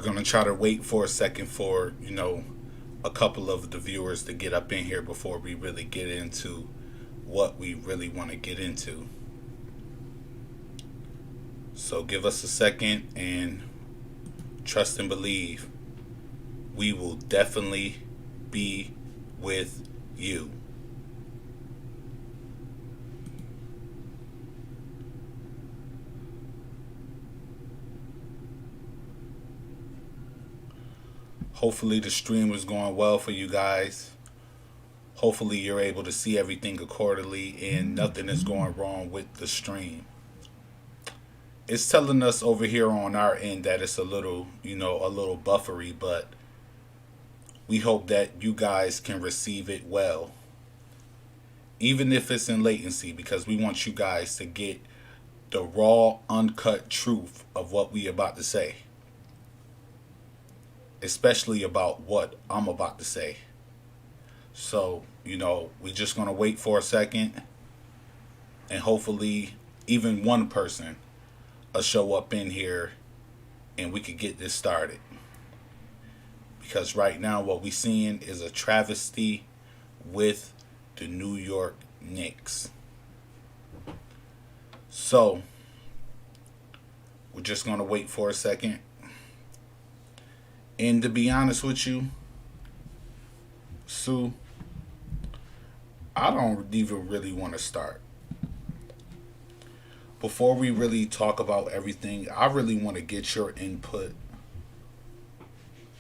We're going to try to wait for a second for, a couple of the viewers to get up in here before we really get into what we really want to get into. So give us a second and trust and believe we will definitely be with you. Hopefully the stream is going well for you guys. Hopefully you're able to see everything accordingly and nothing is going wrong with the stream. It's telling us over here on our end that it's a little, a little buffery, but we hope that you guys can receive it well. Even if it's in latency, because we want you guys to get the raw, uncut truth of what we about to say. Especially about what I'm about to say. So, we're just going to wait for a second. And hopefully, even one person will show up in here and we could get this started. Because right now, what we're seeing is a travesty with the New York Knicks. So, we're just going to wait for a second. And to be honest with you, Sue, I don't even really want to start. Before we really talk about everything, I really want to get your input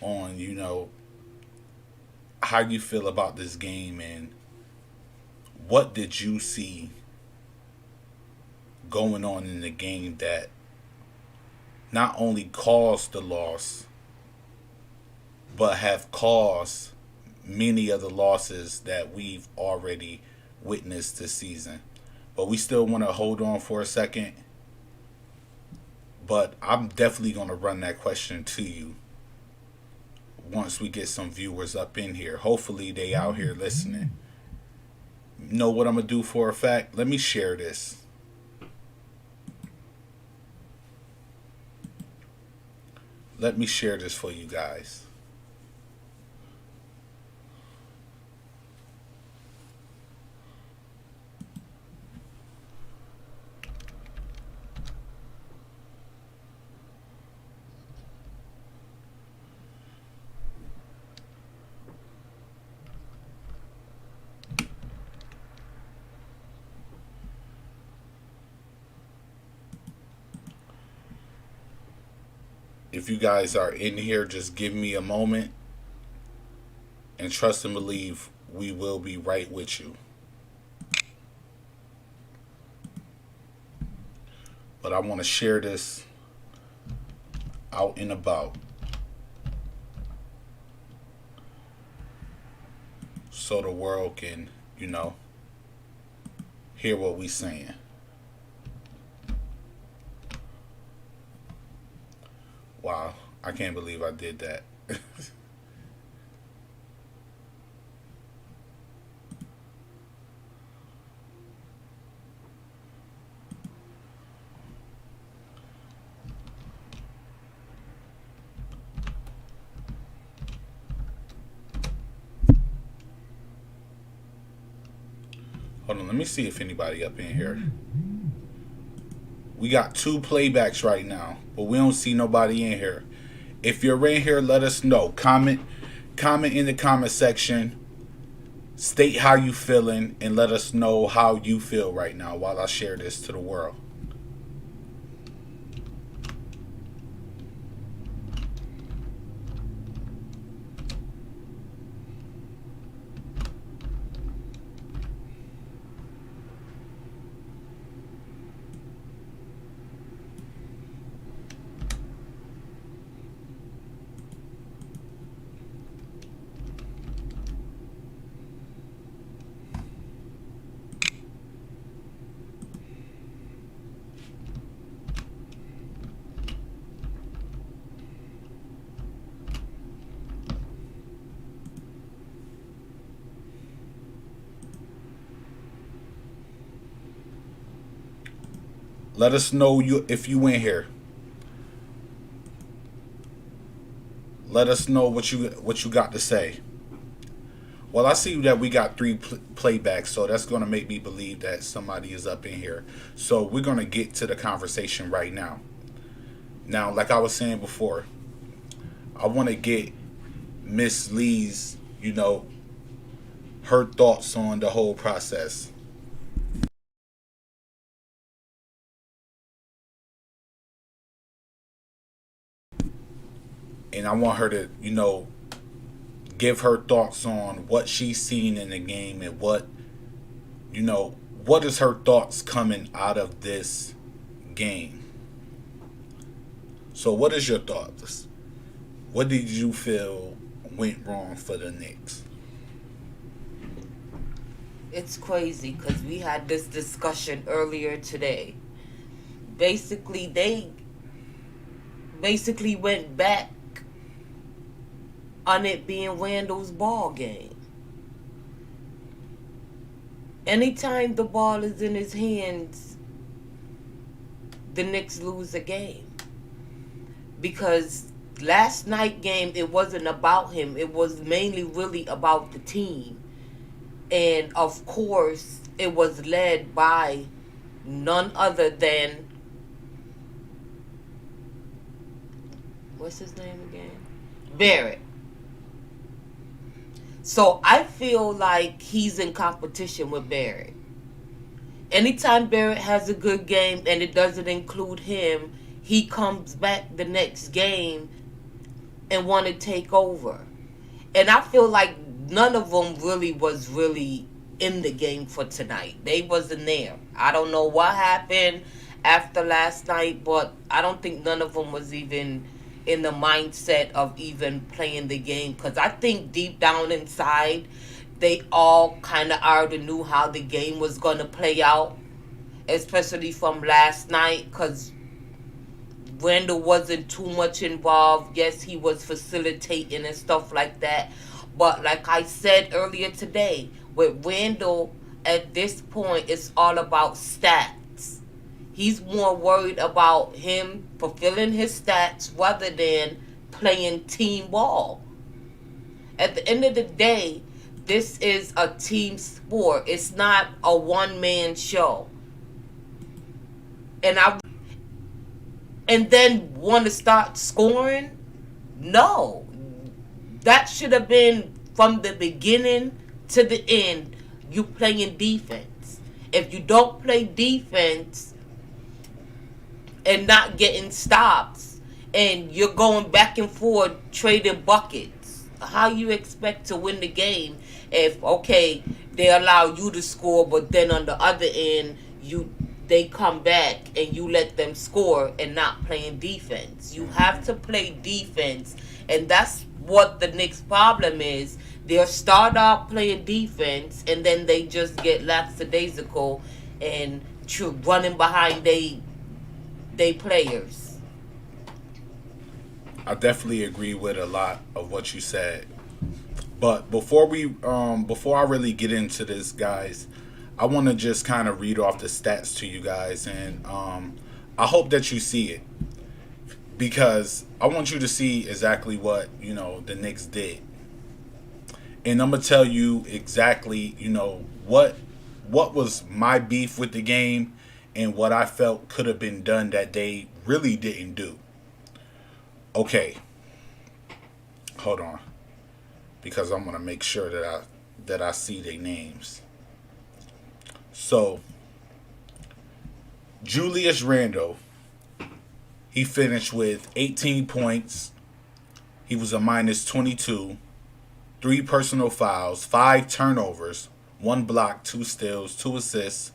on, how you feel about this game and what did you see going on in the game that not only caused the loss, but have caused many of the losses that we've already witnessed this season. But we still want to hold on for a second. But I'm definitely going to run that question to you once we get some viewers up in here. Hopefully they out here listening. Know what I'm going to do for a fact? Let me share this. Let me share this for you guys. If you guys are in here, just give me a moment and trust and believe we will be right with you. But I want to share this out and about so the world can, hear what we saying. Wow, I can't believe I did that. Hold on, let me see if anybody up in here. We got 2 playbacks right now, but we don't see nobody in here. If you're in here, let us know. Comment in the comment section. State how you feeling and let us know how you feel right now while I share this to the world. Let us know if you in here. Let us know what you got to say. Well, I see that we got three playbacks, so that's going to make me believe that somebody is up in here. So we're going to get to the conversation right now. Now, like I was saying before, I want to get Miss Lee's, her thoughts on the whole process. And I want her to, give her thoughts on what she's seen in the game and what is her thoughts coming out of this game. So what is your thoughts? What did you feel went wrong for the Knicks? It's crazy because we had this discussion earlier today. Basically, they basically went back on it being Randall's ball game. Anytime the ball is in his hands, the Knicks lose a game. Because last night game, it wasn't about him. It was mainly really about the team. And of course, it was led by none other than, what's his name again? Barrett. So I feel like he's in competition with Barrett. Anytime Barrett has a good game and it doesn't include him, he comes back the next game and want to take over. And I feel like none of them was really in the game for tonight. They wasn't there. I don't know what happened after last night, but I don't think none of them was even in the mindset of even playing the game. Because I think deep down inside, they all kind of already knew how the game was going to play out, especially from last night, because Randall wasn't too much involved. Yes, he was facilitating and stuff like that. But like I said earlier today, with Randall, at this point, it's all about stats. He's more worried about him fulfilling his stats rather than playing team ball. At the end of the day, this is a team sport. It's not a one-man show. And then want to start scoring? No. That should have been from the beginning to the end, you playing defense. If you don't play defense and not getting stops and you're going back and forth trading buckets, how you expect to win the game if, okay, they allow you to score, but then on the other end, they come back and you let them score and not playing defense. You have to play defense, and that's what the Knicks' problem is. They'll start off playing defense, and then they just get lackadaisical and running behind they players. I definitely agree with a lot of what you said. But before I really get into this, guys, I want to just kind of read off the stats to you guys, and I hope that you see it, because I want you to see exactly what the Knicks did, and I'm gonna tell you exactly what was my beef with the game and what I felt could have been done that they really didn't do. Okay, hold on, because I'm gonna make sure that I see their names. So, Julius Randle, he finished with 18 points. He was a minus 22, 3 personal fouls, 5 turnovers, 1 block, 2 steals, 2 assists,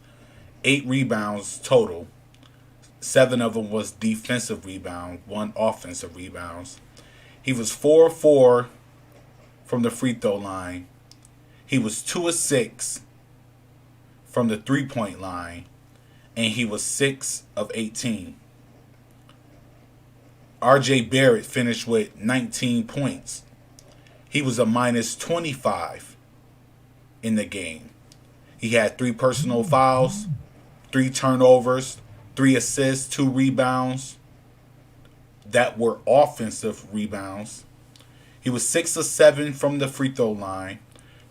8 rebounds total. 7 of them was defensive rebound, 1 offensive rebounds. He was 4-4 from the free throw line. He was 2 of 6 from the 3-point line, and he was 6 of 18. R.J. Barrett finished with 19 points. He was a minus 25 in the game. He had 3 personal fouls, 3 turnovers, 3 assists, 2 rebounds that were offensive rebounds. He was 6 of 7 from the free throw line,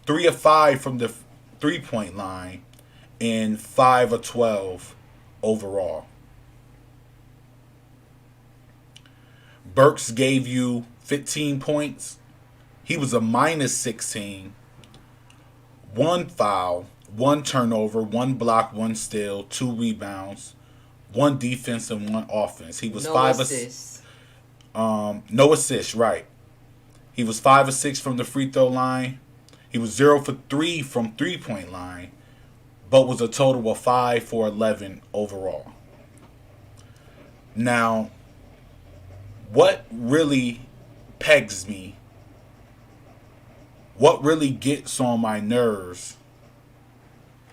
3 of 5 from the 3-point line, and 5 of 12 overall. Burks gave you 15 points. He was a minus 16. 1 foul, 1 turnover, 1 block, 1 steal, 2 rebounds, 1 defense, and 1 offense. He was No 5 assists. no assists, right. He was 5 of 6 from the free throw line. He was 0 for 3 from 3-point line, but was a total of 5 for 11 overall. Now, what really pegs me, what really gets on my nerves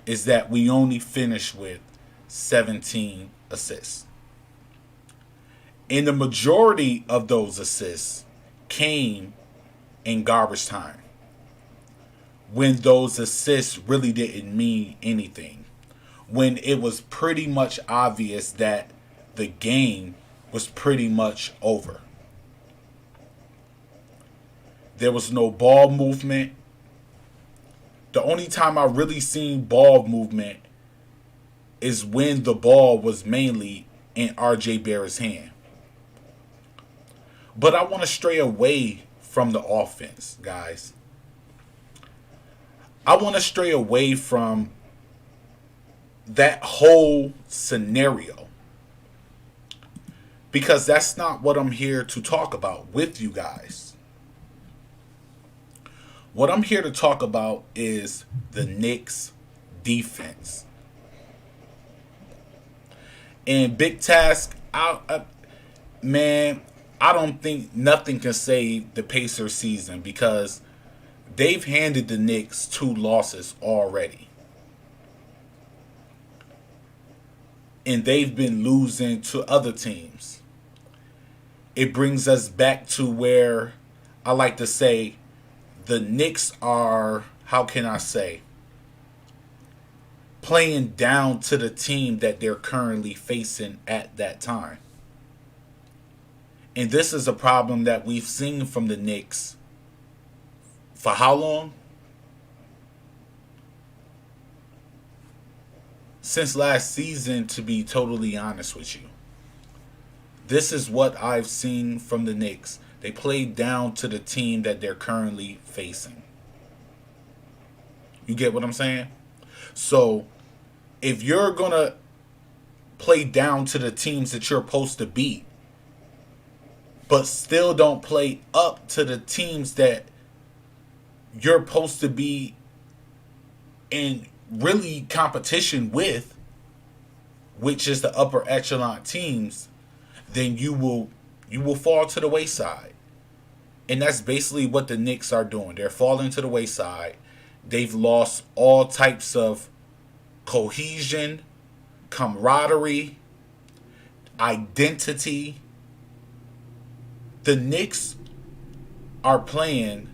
is that we only finished with 17 assists. And the majority of those assists came in garbage time, when those assists really didn't mean anything, when it was pretty much obvious that the game was pretty much over. There was no ball movement. The only time I really seen ball movement is when the ball was mainly in RJ Barrett's hand. But I want to stray away from the offense, guys. I want to stray away from that whole scenario, because that's not what I'm here to talk about with you guys. What I'm here to talk about is the Knicks defense. And Big Task, man, I don't think nothing can save the Pacers season, because they've handed the Knicks 2 losses already. And they've been losing to other teams. It brings us back to where I like to say the Knicks are, how can I say, playing down to the team that they're currently facing at that time. And this is a problem that we've seen from the Knicks for how long? Since last season, to be totally honest with you. This is what I've seen from the Knicks. They play down to the team that they're currently facing. You get what I'm saying? So, if you're going to play down to the teams that you're supposed to beat, but still don't play up to the teams that you're supposed to be in really competition with, which is the upper echelon teams, then you will fall to the wayside. And that's basically what the Knicks are doing. They're falling to the wayside. They've lost all types of cohesion, camaraderie, identity. The Knicks are playing,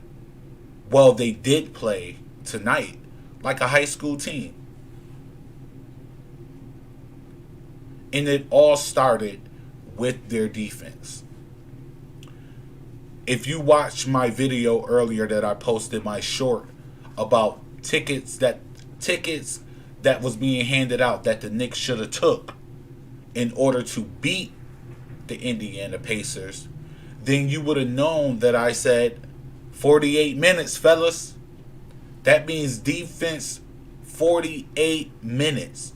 well, they did play tonight like a high school team. And it all started with their defense. If you watched my video earlier that I posted, my short about tickets that was being handed out that the Knicks should have took in order to beat the Indiana Pacers, then you would have known that I said 48 minutes, fellas. That means defense 48 minutes.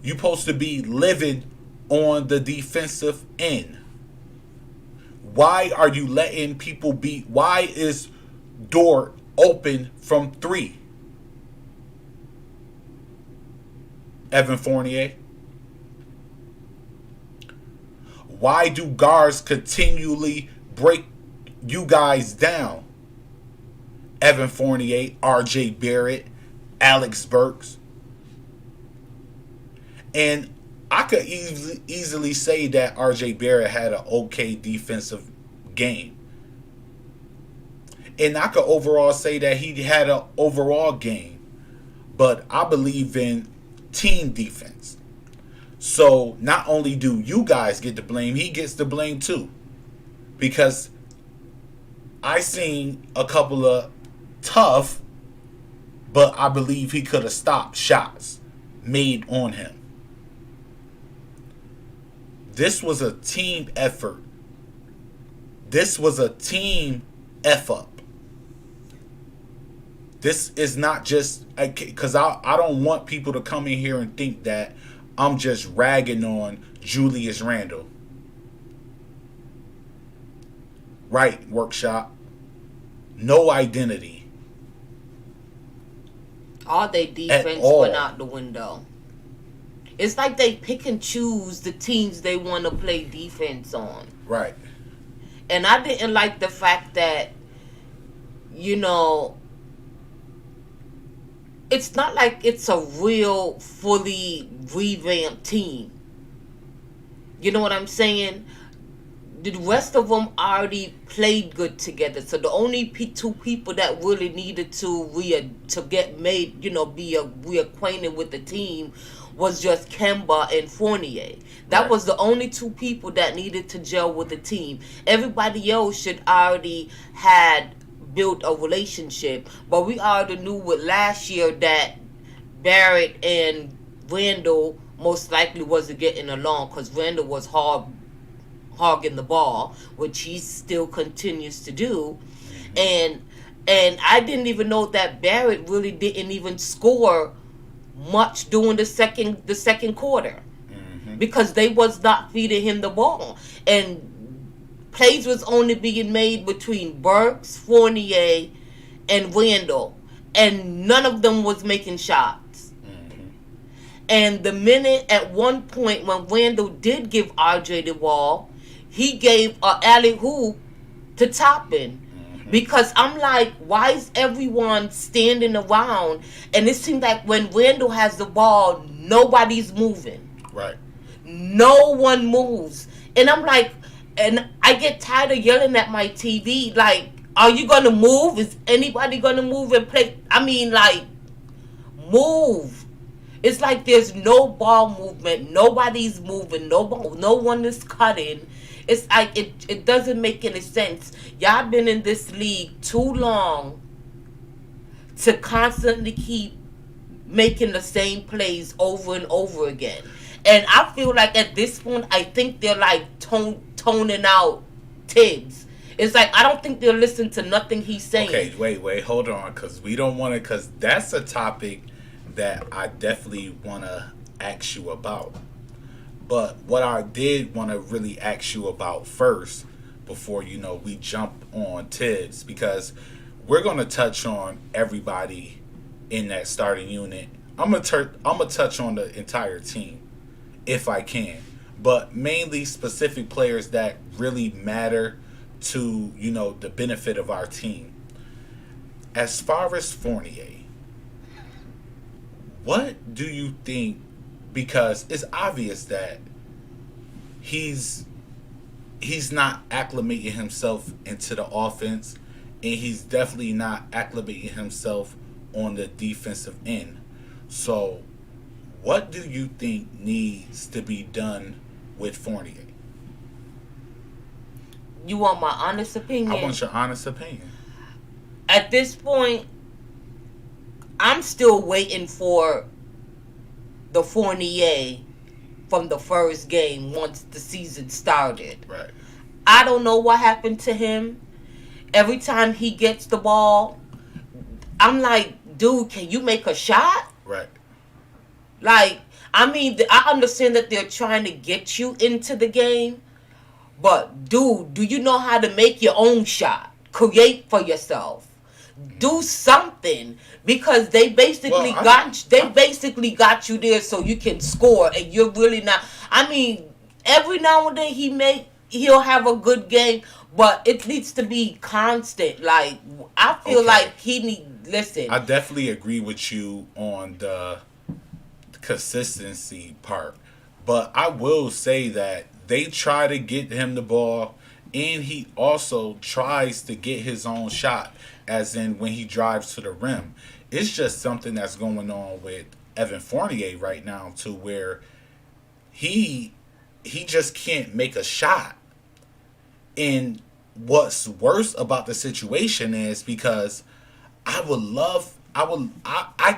You're supposed to be living on the defensive end. Why are you letting people beat? Why is Dort open from 3? Evan Fournier. Why do guards continually break you guys down? Evan Fournier, RJ Barrett, Alex Burks. And I could easily say that RJ Barrett had an okay defensive game. And I could overall say that he had an overall game. But I believe in team defense. So not only do you guys get the blame, he gets the blame too. Because I seen a couple of tough, but I believe he could have stopped shots made on him. This was a team effort. This was a team F up. This is not just because I don't want people to come in here and think that I'm just ragging on Julius Randle. Right, workshop. No identity. All their defense went out the window. It's like they pick and choose the teams they want to play defense on. Right. And I didn't like the fact that, you know, it's not like it's a real fully revamped team. You know what I'm saying? The rest of them already played good together. So the only two people that really needed to get made, be reacquainted with the team was just Kemba and Fournier. That Right. was the only two people that needed to gel with the team. Everybody else should already had built a relationship. But we already knew with last year that Barrett and Randall most likely wasn't getting along because Randall was hogging the ball, which he still continues to do. And I didn't even know that Barrett really didn't even score much during the second quarter because they was not feeding him the ball, and plays was only being made between Burks, Fournier, and Randall, and none of them was making shots. And the minute at one point when Randall did give RJ the ball, he gave a alley hoop to Toppin. Because I'm like, why is everyone standing around? And it seems like when Randall has the ball, nobody's moving. Right. No one moves. And I'm like, and I get tired of yelling at my TV, like, are you going to move? Is anybody going to move and play? I mean, like, move. It's like there's no ball movement. Nobody's moving. No one is cutting. It's like it doesn't make any sense. Y'all been in this league too long to constantly keep making the same plays over and over again. And I feel like at this point, I think they're like toning out Tibbs. It's like I don't think they'll listen to nothing he's saying. Okay, wait, hold on, because we don't want to, because that's a topic that I definitely want to ask you about. But what I did want to really ask you about first, before we jump on Tibbs, because we're gonna touch on everybody in that starting unit. I'm gonna touch on the entire team if I can, but mainly specific players that really matter to the benefit of our team. As far as Fournier, what do you think? Because it's obvious that he's not acclimating himself into the offense, and he's definitely not acclimating himself on the defensive end. So, what do you think needs to be done with Fournier? You want my honest opinion? I want your honest opinion. At this point, I'm still waiting for the Fournier from the first game once the season started. Right. I don't know what happened to him. Every time he gets the ball, I'm like, dude, can you make a shot? Right. Like, I mean, I understand that they're trying to get you into the game, but dude, do you know how to make your own shot? Create for yourself. Do something, because they basically got you there so you can score, and you're really not. I mean, every now and then he'll have a good game, but it needs to be constant. Like, I feel like he need listen. I definitely agree with you on the consistency part, but I will say that they try to get him the ball, and he also tries to get his own shot, as in when he drives to the rim. It's just something that's going on with Evan Fournier right now, to where he just can't make a shot. And what's worse about the situation is because I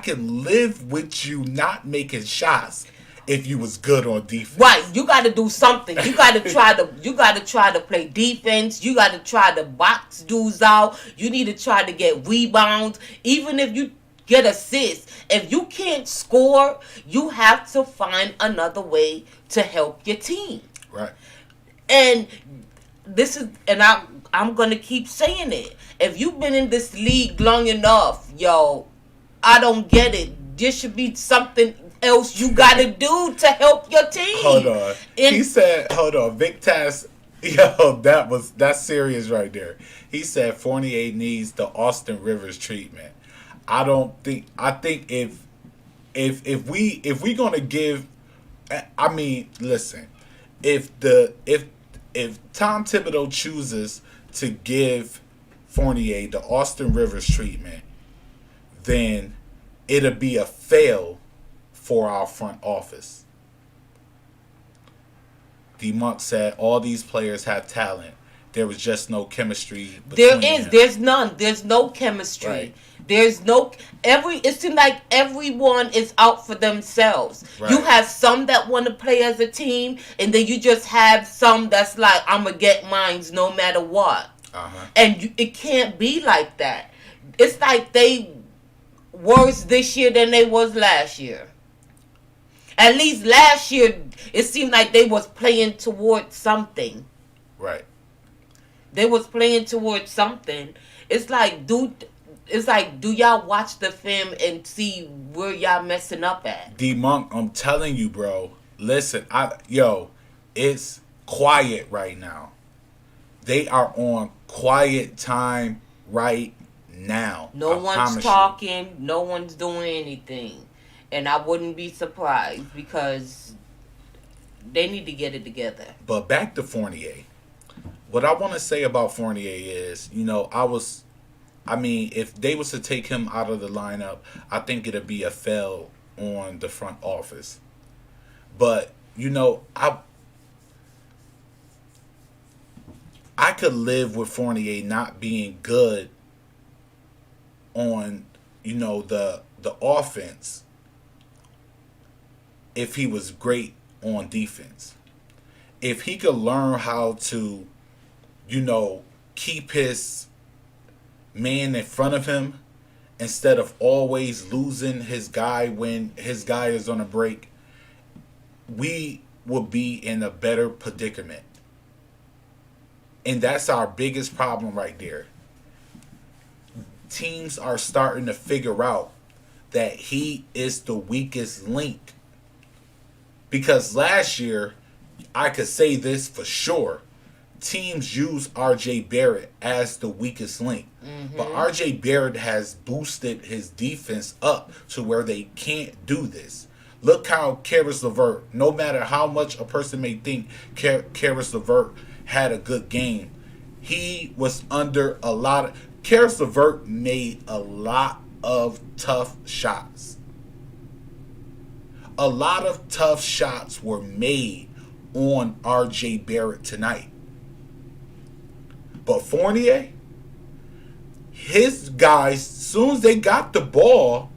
could live with you not making shots if you was good on defense. Right, you got to do something. You got to try to play defense. You got to try to box dudes out. You need to try to get rebounds. Even if you get assists, if you can't score, you have to find another way to help your team. Right. And I'm going to keep saying it. If you've been in this league long enough, yo, I don't get it. There should be something else you gotta do to help your team. Hold on. He said, hold on. Vic Tass, yo, that's serious right there. He said Fournier needs the Austin Rivers treatment. I think if we gonna give, I mean, listen, if Tom Thibodeau chooses to give Fournier the Austin Rivers treatment, then it'll be a fail for our front office. D Monk said all these players have talent. There was just no chemistry between them. There's none. There's no chemistry. Right. There's no it seems like everyone is out for themselves. Right. You have some that want to play as a team, and then you just have some that's like, I'm gonna get mines no matter what. And it can't be like that. It's like they worse this year than they was last year. At least last year, it seemed like they was playing towards something. Right. They was playing towards something. It's like, do y'all watch the film and see where y'all messing up at? D Monk, I'm telling you, bro. Listen, it's quiet right now. They are on quiet time right now. No one's talking. No one's doing anything. And I wouldn't be surprised because they need to get it together. But back to Fournier. What I want to say about Fournier is, if they was to take him out of the lineup, I think it'd be a fail on the front office. But, I could live with Fournier not being good on, the offense if he was great on defense. If he could learn how to, keep his man in front of him instead of always losing his guy when his guy is on a break, we will be in a better predicament. And that's our biggest problem right there. Teams are starting to figure out that he is the weakest link. Because last year, I could say this for sure, teams use R.J. Barrett as the weakest link. Mm-hmm. But R.J. Barrett has boosted his defense up to where they can't do this. Look how Karis LeVert, no matter how much a person may think Karis LeVert had a good game, he was under a lot of... Karis LeVert made a lot of tough shots. A lot of tough shots were made on R.J. Barrett tonight. But Fournier, his guys, as soon as they got the ball,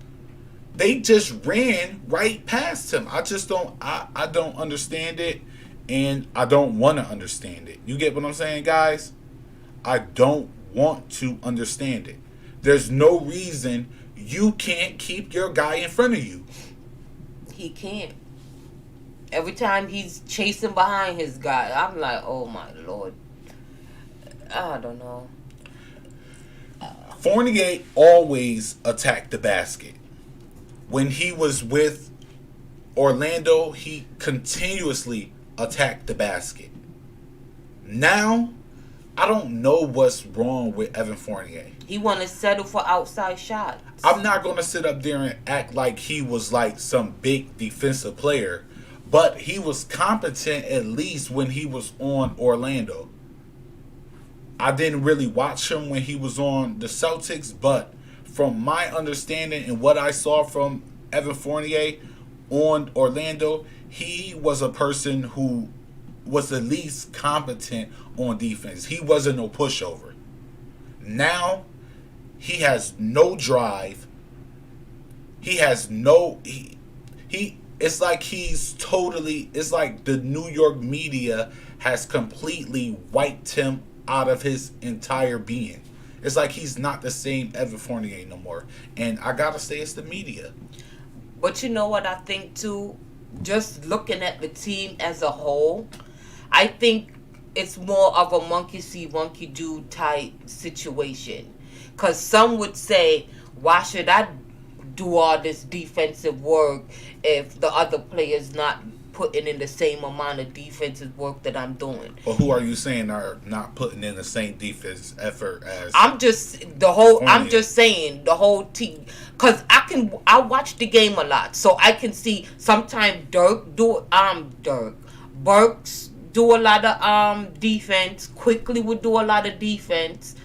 they just ran right past him. I don't understand it, and I don't want to understand it. You get what I'm saying, guys? I don't want to understand it. There's no reason you can't keep your guy in front of you. He can't. Every time he's chasing behind his guy, I'm like, oh my Lord. I don't know. Fournier always attacked the basket. When he was with Orlando, he continuously attacked the basket. Now, I don't know what's wrong with Evan Fournier. He want to settle for outside shots. I'm not going to sit up there and act like he was like some big defensive player, but he was competent at least when he was on Orlando. I didn't really watch him when he was on the Celtics, but from my understanding and what I saw from Evan Fournier on Orlando, he was a person who was at least competent on defense. He wasn't no pushover. Now he has no drive. He has no he it's like he's totally it's like the New York media has completely wiped him out of his entire being. It's like he's not the same Evan Fournier no more. And I gotta say it's the media. But you know what I think too? Just looking at the team as a whole, I think it's more of a monkey see, monkey do type situation. Because some would say, why should I do all this defensive work if the other player's not putting in the same amount of defensive work that I'm doing? But who are you saying are not putting in the same defense effort as I'm Fournier? just saying the whole team, because I watch the game a lot, so I can see sometimes Dirk Burks do a lot of defense. Quickly would do a lot of defense.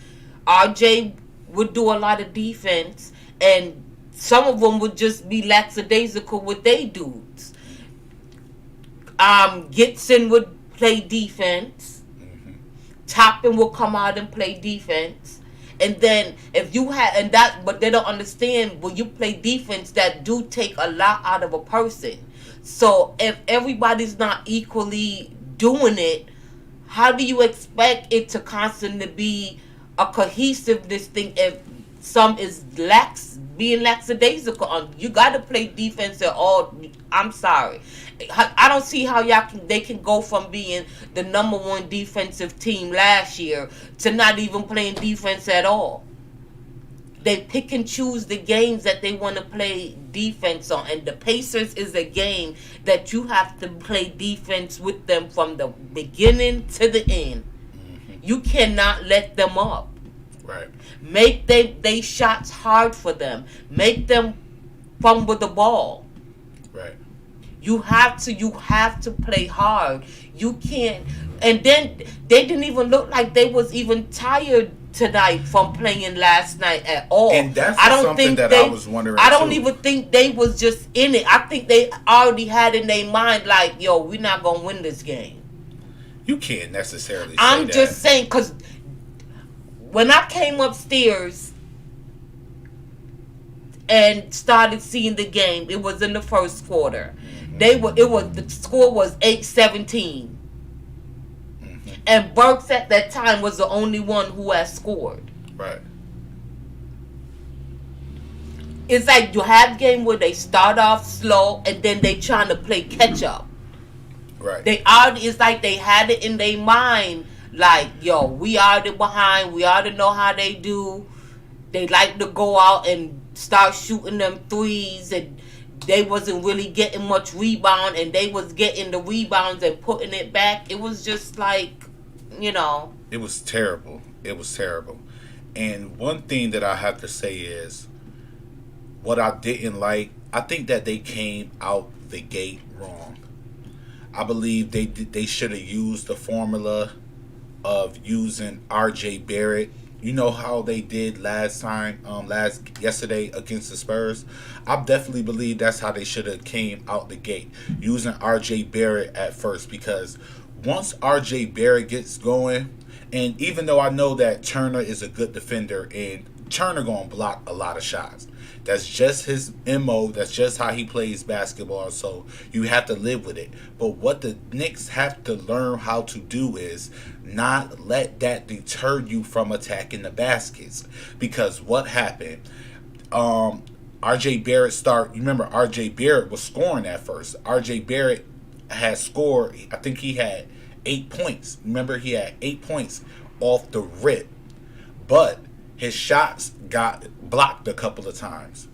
RJ would do a lot of defense, and some of them would just be lackadaisical with they dudes. Gibson would play defense. Toppin will come out and play defense. And then if you had and that, but they don't understand when you play defense that do take a lot out of a person. So if everybody's not equally doing it, how do you expect it to constantly be a cohesiveness thing if some is being lackadaisical on? You got to play defense at all. I'm sorry, I don't see how they can go from being the number one defensive team last year to not even playing defense at all. They pick and choose the games that they want to play defense on, and the Pacers is a game that you have to play defense with them from the beginning to the end. You cannot let them up. Right. Make they shots hard for them. Make them fumble the ball. Right. You have to play hard. You can't. And then they didn't even look like they was even tired tonight from playing last night at all. And that's something that I was wondering. I don't even think they was just in it. I think they already had in their mind like, yo, we're not gonna win this game. You can't necessarily say I'm that. just saying, because when I came upstairs and started seeing the game, it was in the first quarter. The score was 8-17. And Burks at that time was the only one who had scored. Right. It's like you have game where they start off slow and then they trying to play catch up. Right. It's like they had it in their mind, like, yo, we already behind, we already know how they do. They like to go out and start shooting them threes, and they wasn't really getting much rebound, and they was getting the rebounds and putting it back. It was just like, It was terrible. It was terrible. And one thing that I have to say is, what I didn't like, I think that they came out the gate wrong. I believe they should have used the formula of using R.J. Barrett. You know how they did yesterday against the Spurs? I definitely believe that's how they should have came out the gate, using R.J. Barrett at first, because once R.J. Barrett gets going, and even though I know that Turner is a good defender and Turner gonna block a lot of shots, that's just his MO. That's just how he plays basketball. So you have to live with it. But what the Knicks have to learn how to do is not let that deter you from attacking the baskets. Because what happened? RJ Barrett remember, RJ Barrett was scoring at first. RJ Barrett had scored, I think he had 8 points. Remember, he had 8 points off the rip. But his shots got blocked a couple of times.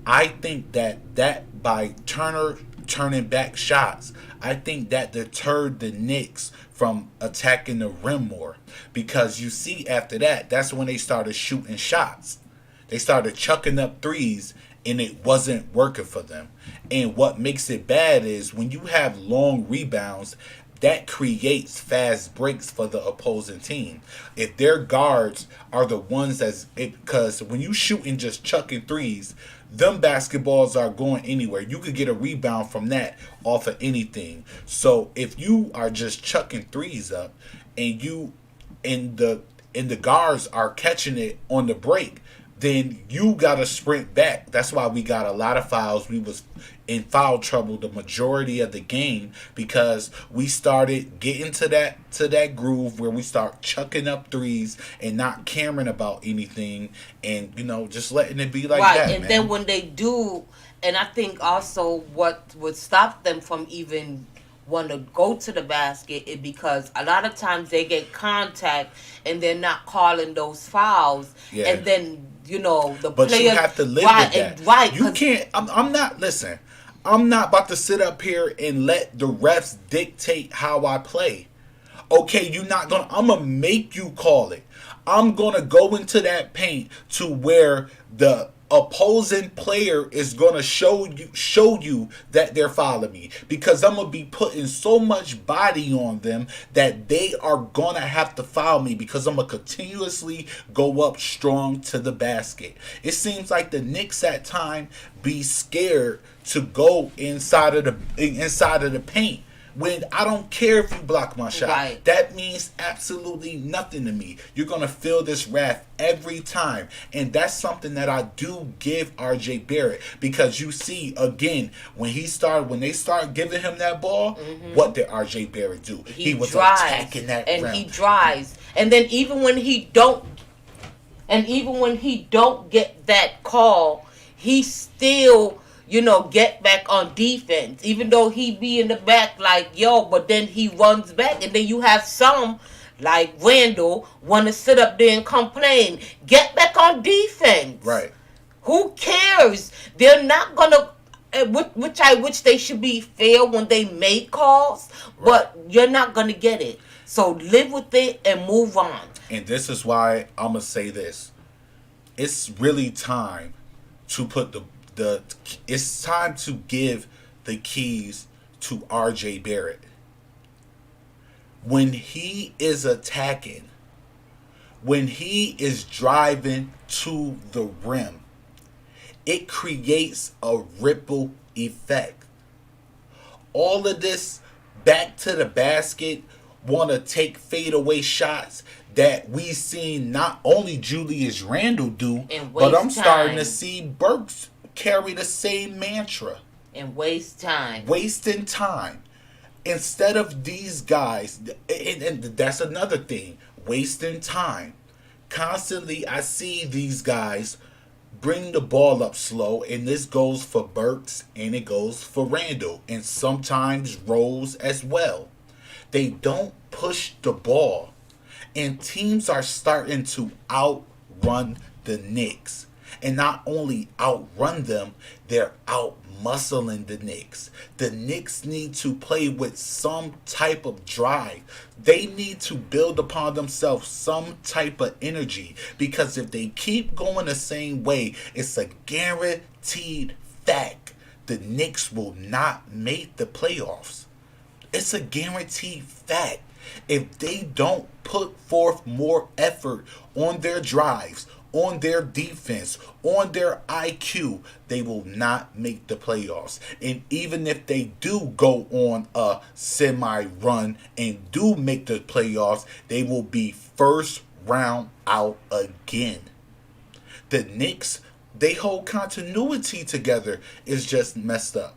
I think that by Turner turning back shots, I think that deterred the Knicks from attacking the rim more. Because you see, after that, that's when they started shooting shots. They started chucking up threes, and it wasn't working for them. And what makes it bad is when you have long rebounds, that creates fast breaks for the opposing team. If their guards are the ones that's it, because when you shooting just chucking threes, them basketballs are going anywhere. You could get a rebound from that off of anything. So if you are just chucking threes up, and you and the guards are catching it on the break, then you gotta sprint back. That's why we got a lot of fouls. We was in foul trouble the majority of the game because we started getting to that groove where we start chucking up threes and not caring about anything, and just letting it be like Right, that, and man. then when they do, and I think also what would stop them from even want to go to the basket is because a lot of times they get contact and they're not calling those fouls, Yeah. and then the But you players, have to live right, with that. and right, You 'cause can't. I'm not. Listen. I'm not about to sit up here and let the refs dictate how I play. Okay, you're not gonna. I'm gonna make you call it. I'm gonna go into that paint to where the opposing player is gonna show you that they're following me, because I'm gonna be putting so much body on them that they are gonna have to foul me, because I'm gonna continuously go up strong to the basket. It seems like the Knicks at time be scared to go inside of the paint, when I don't care if you block my shot. right. That means absolutely nothing to me. You're going to feel this wrath every time. And that's something that I do give RJ Barrett, because you see, again, when they start giving him that ball, what did RJ Barrett do? He was drives, attacking that and rim. he drives, and then even when he don't get that call, he still get back on defense, even though he be in the back like yo, but then he runs back, and then you have some like Randall want to sit up there and complain. Get back on defense. Right. Who cares? They're not gonna. Which I wish they should be fair when they make calls, but you're not gonna get it. So live with it and move on. And this is why I'm going to say this. It's really time to put it's time to give the keys to RJ Barrett. When he is attacking, when he is driving to the rim, it creates a ripple effect. All of this back to the basket, want to take fadeaway shots that we seen not only Julius Randle do, And but I'm waste starting to time. see Burks carry the same mantra. And waste time. Wasting time. Instead of these guys, and that's another thing, wasting time. Constantly, I see these guys bring the ball up slow, and this goes for Burks and it goes for Randall, and sometimes Rose as well. They don't push the ball, and teams are starting to outrun the Knicks. And not only outrun them, they're out muscling the Knicks. The Knicks need to play with some type of drive. They need to build upon themselves some type of energy, because if they keep going the same way, it's a guaranteed fact the Knicks will not make the playoffs. It's a guaranteed fact. If they don't put forth more effort on their drives, on their defense, on their IQ, they will not make the playoffs. And even if they do go on a semi run and do make the playoffs, they will be first round out again. The Knicks, they whole continuity together is just messed up.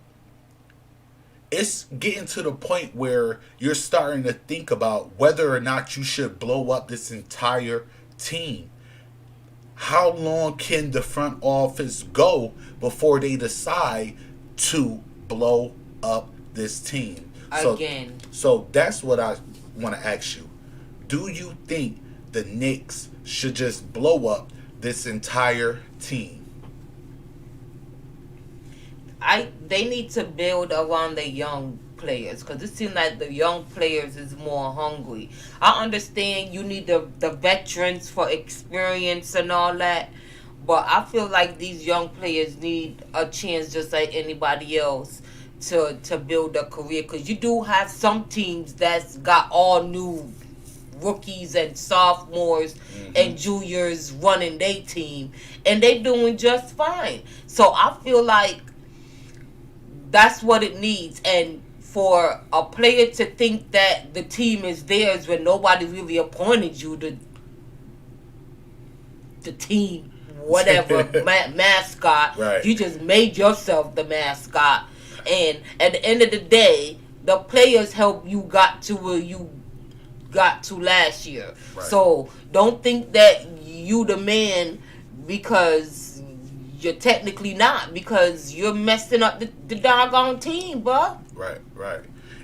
It's getting to the point where you're starting to think about whether or not you should blow up this entire team. How long can the front office go before they decide to blow up this team? Again. So that's what I want to ask you. Do you think the Knicks should just blow up this entire team? They need to build around the young players, because it seems like the young players is more hungry. I understand you need the veterans for experience and all that, but I feel like these young players need a chance just like anybody else to build a career, because you do have some teams that's got all new rookies and sophomores Mm-hmm. and juniors running their team, and they doing just fine. So I feel like that's what it needs. And for a player to think that the team is theirs when nobody really appointed you to the team, whatever mascot, Right. you just made yourself the mascot. And at the end of the day, the players help you got to where you got to last year. Right. So don't think that you the man, because you're technically not, because you're messing up the doggone team, bro. Right. Right.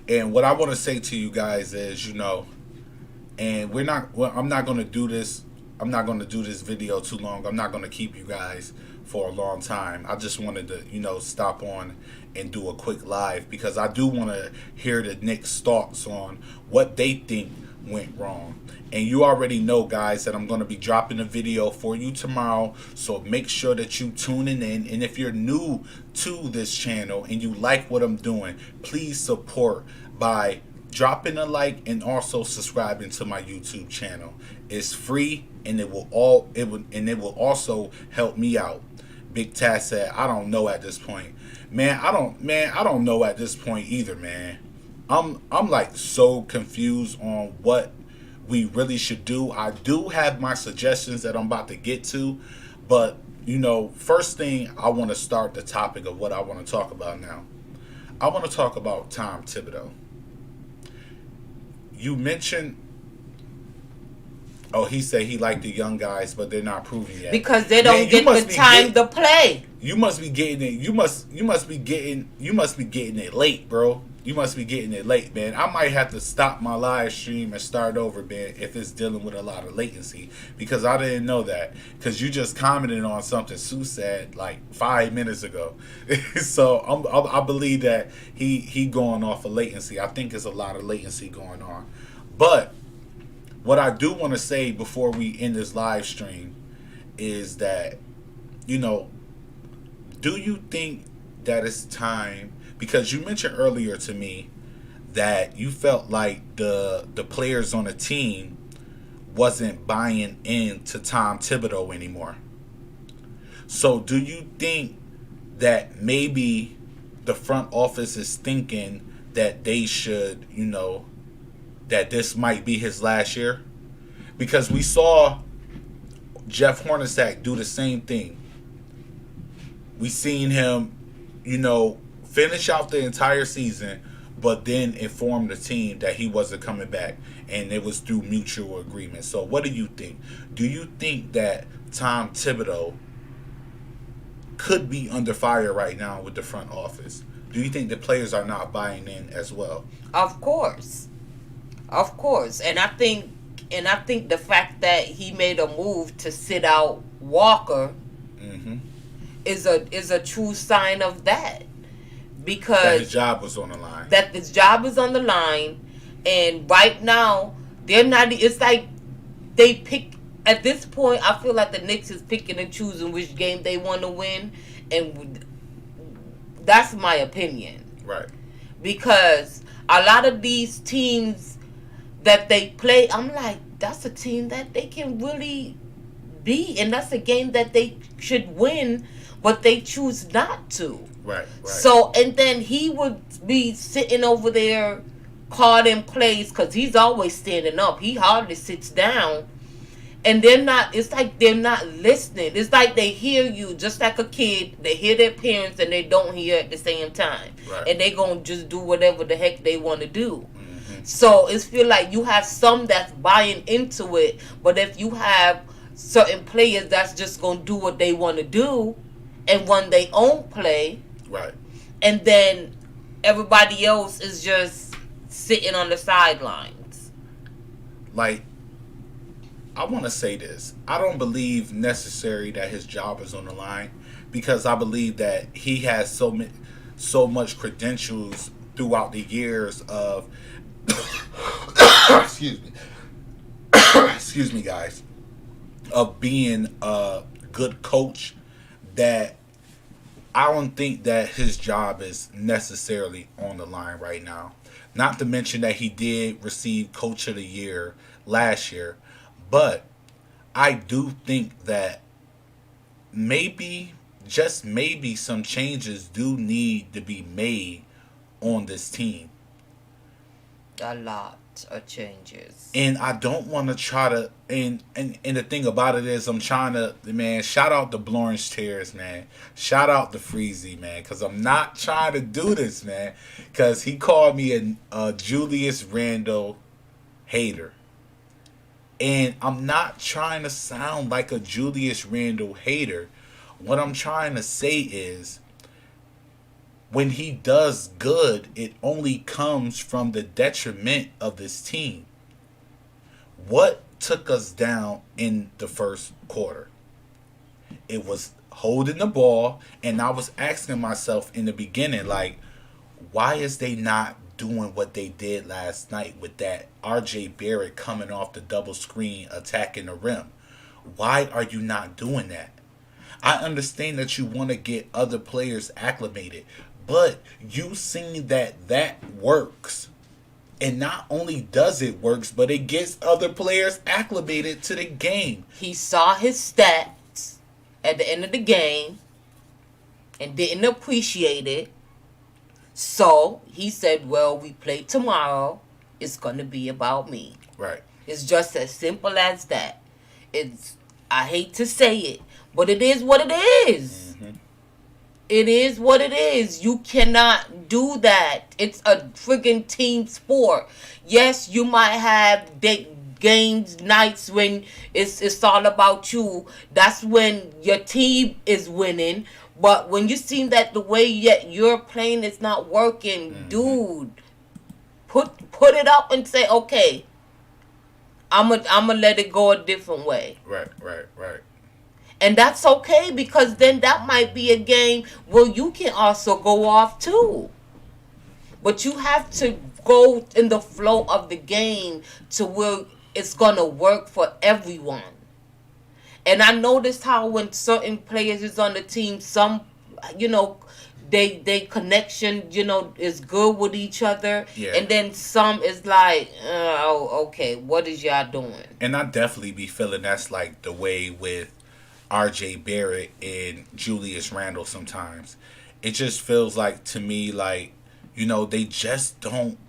And what I want to say to you guys is, and we're not. Well, I'm not going to do this. I'm not going to do this video too long. I'm not going to keep you guys for a long time. I just wanted to, stop on and do a quick live because I do want to hear the Knicks' thoughts on what they think went wrong. And you already know, guys, that I'm going to be dropping a video for you tomorrow. So make sure that you tuning in. And if you're new to this channel and you like what I'm doing, please support by dropping a like and also subscribing to my YouTube channel. It's free and it will also help me out. Big Taz said, I don't know at this point. I don't know at this point either, man. I'm like so confused on what we really should do. I do have my suggestions that I'm about to get to, but first thing I want to start the topic of what I want to talk about now. I want to talk about Tom Thibodeau. You mentioned, oh, he said he liked the young guys, but they're not proving yet. Because they don't get the time to play. You must be getting it. You must be getting it late, bro. You must be getting it late, man. I might have to stop my live stream and start over, man, if it's dealing with a lot of latency, because I didn't know that. Because you just commented on something Sue said like 5 minutes ago, so I believe that he going off of latency. I think there's a lot of latency going on, but what I do want to say before we end this live stream is that, do you think that it's time? Because you mentioned earlier to me that you felt like the players on the team wasn't buying into Tom Thibodeau anymore. So do you think that maybe the front office is thinking that they should, that this might be his last year? Because we saw Jeff Hornacek do the same thing. We seen him, finish out the entire season, but then inform the team that he wasn't coming back, and it was through mutual agreement. So what do you think? Do you think that Tom Thibodeau could be under fire right now with the front office? Do you think the players are not buying in as well? Of course. And I think the fact that he made a move to sit out Walker Mm-hmm. is a true sign of that. Because That his job was on the line. That his job is on the line, and right now they're not. It's like they pick at this point. I feel like the Knicks is picking and choosing which game they want to win, and that's my opinion. Right. Because a lot of these teams that they play, I'm like, that's a team that they can really beat, and that's a game that they should win, but they choose not to. Right. So, and then he would be sitting over there, calling plays, because he's always standing up. He hardly sits down. And it's like they're not listening. It's like they hear you just like a kid. They hear their parents and they don't hear at the same time. Right. And they going to just do whatever the heck they want to do. Mm-hmm. So it's feel like you have some that's buying into it. But if you have certain players that's just going to do what they want to do and run their own play. Right. And then everybody else is just sitting on the sidelines. Like, I want to say this. I don't believe necessary that his job is on the line, because I believe that he has so much credentials throughout the years of excuse me. Excuse me, guys. Of being a good coach, that I don't think that his job is necessarily on the line right now. Not to mention that he did receive Coach of the Year last year. But I do think that maybe, just maybe, some changes do need to be made on this team. A lot of changes. And I don't want to try to, and the thing about it is, I'm trying to, man, shout out the Blorence Tears, man. Shout out the Freezy, man, because I'm not trying to do this, man, because he called me a Julius Randle hater. And I'm not trying to sound like a Julius Randle hater. What I'm trying to say is, when he does good, it only comes from the detriment of this team. What took us down in the first quarter? It was holding the ball, and I was asking myself in the beginning, like, why is they not doing what they did last night with that RJ Barrett coming off the double screen attacking the rim? Why are you not doing that? I understand that you want to get other players acclimated, but you seen that works. And not only does it works, but it gets other players acclimated to the game. He saw his stats at the end of the game and didn't appreciate it. So he said, well, we play tomorrow. It's going to be about me. Right. It's just as simple as that. I hate to say it, but it is what it is. Mm-hmm. It is what it is. You cannot do that. It's a friggin' team sport. Yes, you might have games, nights when it's all about you. That's when your team is winning. But when you see that the way you're playing is not working, mm-hmm. dude, put it up and say, okay, I'm a let it go a different way. Right. And that's okay, because then that might be a game where you can also go off too. But you have to go in the flow of the game to where it's going to work for everyone. And I noticed how when certain players is on the team, some, they connection, is good with each other. Yeah. And then some is like, oh, okay, what is y'all doing? And I definitely be feeling that's like the way with RJ Barrett and Julius Randle sometimes. It just feels like, to me, like, they just don't.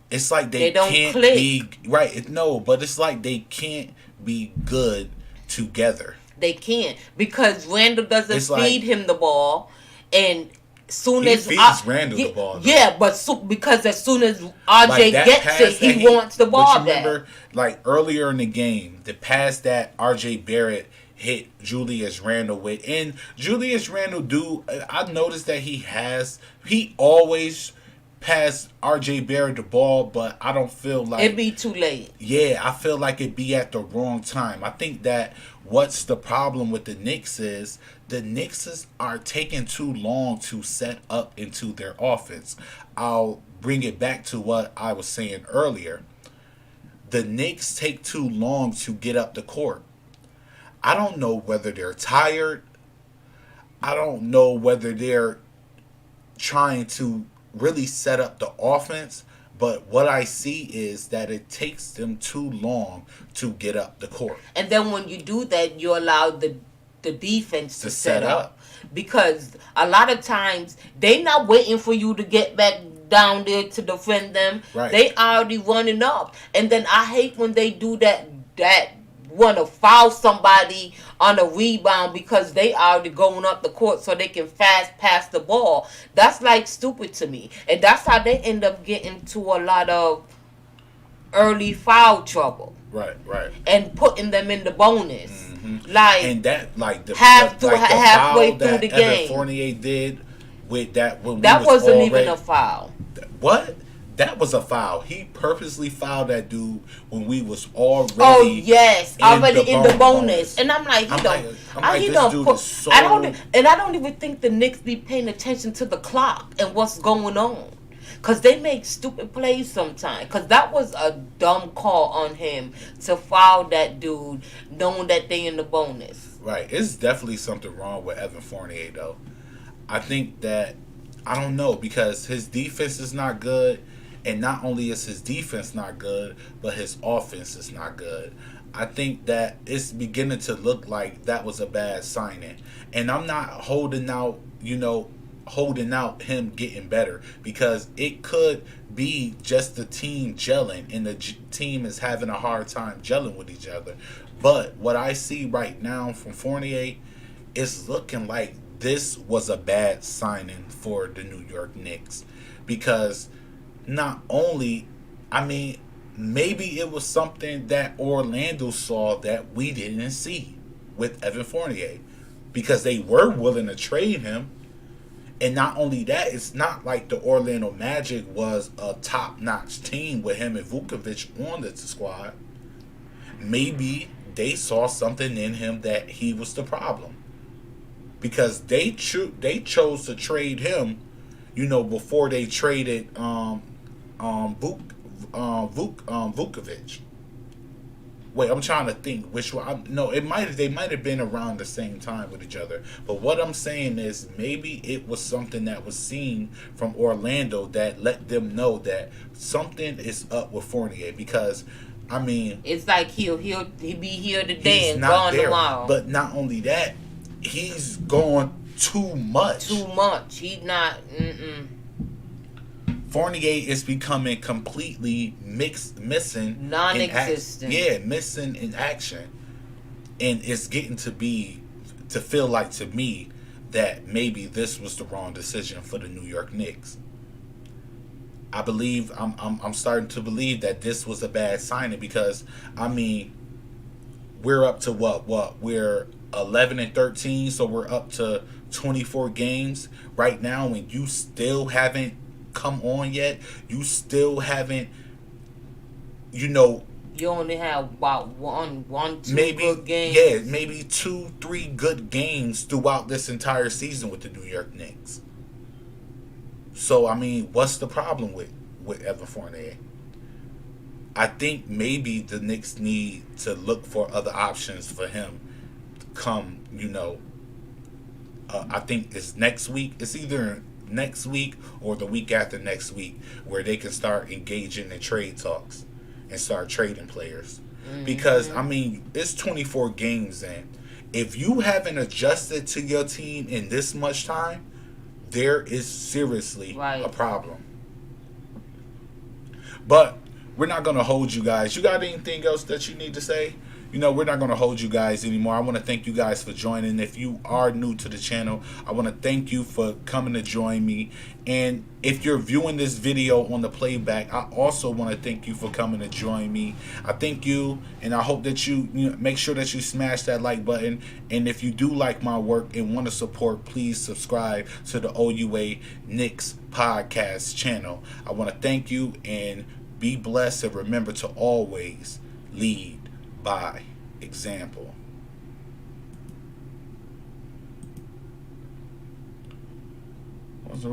It's like they don't can't click. Be right. No, but it's like they can't be good together. They can't, because Randle doesn't feed him the ball, and soon as feeds Randle the ball. Though. Yeah, but because as soon as RJ gets it, he wants the ball back. Remember, like earlier in the game, the pass that RJ Barrett hit Julius Randle with, and Julius Randle I noticed that he always pass RJ Barrett the ball, but I don't feel like it'd be too late. Yeah, I feel like it'd be at the wrong time. I think that what's the problem with the Knicks is the Knicks are taking too long to set up into their offense. I'll bring it back to what I was saying earlier. The Knicks take too long to get up the court. I don't know whether they're tired. I don't know whether they're trying to really set up the offense, but what I see is that it takes them too long to get up the court. And then when you do that, you allow the defense to set up. Because a lot of times, they not waiting for you to get back down there to defend them. Right. They already running up. And then I hate when they do that want to foul somebody on a rebound because they already going up the court so they can fast pass the ball. That's like stupid to me. And that's how they end up getting to a lot of early foul trouble. Right. And putting them in the bonus. Mm-hmm. Like, and that, like the halfway foul through that the Evan game. Fournier did with that when that we was wasn't already, even a foul. What? That was a foul. He purposely fouled that dude when we was already. Oh yes, already in the bonus. And I'm like, I don't even think the Knicks be paying attention to the clock and what's going on, cause they make stupid plays sometimes. Cause that was a dumb call on him to foul that dude, knowing that they in the bonus. Right. It's definitely something wrong with Evan Fournier though. I think that I don't know because his defense is not good, and not only is his defense not good, but his offense is not good. I think that it's beginning to look like that was a bad signing, and I'm not holding out him getting better because it could be just the team gelling and the team is having a hard time gelling with each other. But what I see right now from Fournier it's looking like this was a bad signing for the New York Knicks because not only, I mean, maybe it was something that Orlando saw that we didn't see with Evan Fournier because they were willing to trade him. And not only that, it's not like the Orlando Magic was a top notch team with him and Vukovic on the squad. Maybe they saw something in him that he was the problem because they chose to trade him, before they traded Vukovic. Wait, I'm trying to think which one. No, they might have been around the same time with each other. But what I'm saying is maybe it was something that was seen from Orlando that let them know that something is up with Fournier because I mean, It's like he be here today he's and not gone there. tomorrow. But not only that, he's gone too much. Too much. He not. Mm-mm. Fournier is becoming completely missing, Non-existent. Yeah, missing in action, and it's getting to feel like to me that maybe this was the wrong decision for the New York Knicks. I believe I'm starting to believe that this was a bad signing because I mean we're up to what we're 11-13, so we're up to 24 games right now, and you still haven't come on yet. You still haven't, you know. You only have about two Maybe good games. yeah, maybe 2-3 good games throughout this entire season with the New York Knicks. So I mean, what's the problem with Evan Fournier? I think maybe the Knicks need to look for other options for him. Come, I think it's next week. It's either next week or the week after next week where they can start engaging in trade talks and start trading players. Mm-hmm. Because I mean, it's 24 games in. If you haven't adjusted to your team in this much time, there is seriously a problem. But we're not going to hold you guys. You got anything else that you need to say? We're not going to hold you guys anymore. I want to thank you guys for joining. If you are new to the channel, I want to thank you for coming to join me. And if you're viewing this video on the playback, I also want to thank you for coming to join me. I thank you, and I hope that you make sure that you smash that like button. And if you do like my work and want to support, please subscribe to the OUA Knicks podcast channel. I want to thank you and be blessed, and remember to always lead by example. What's the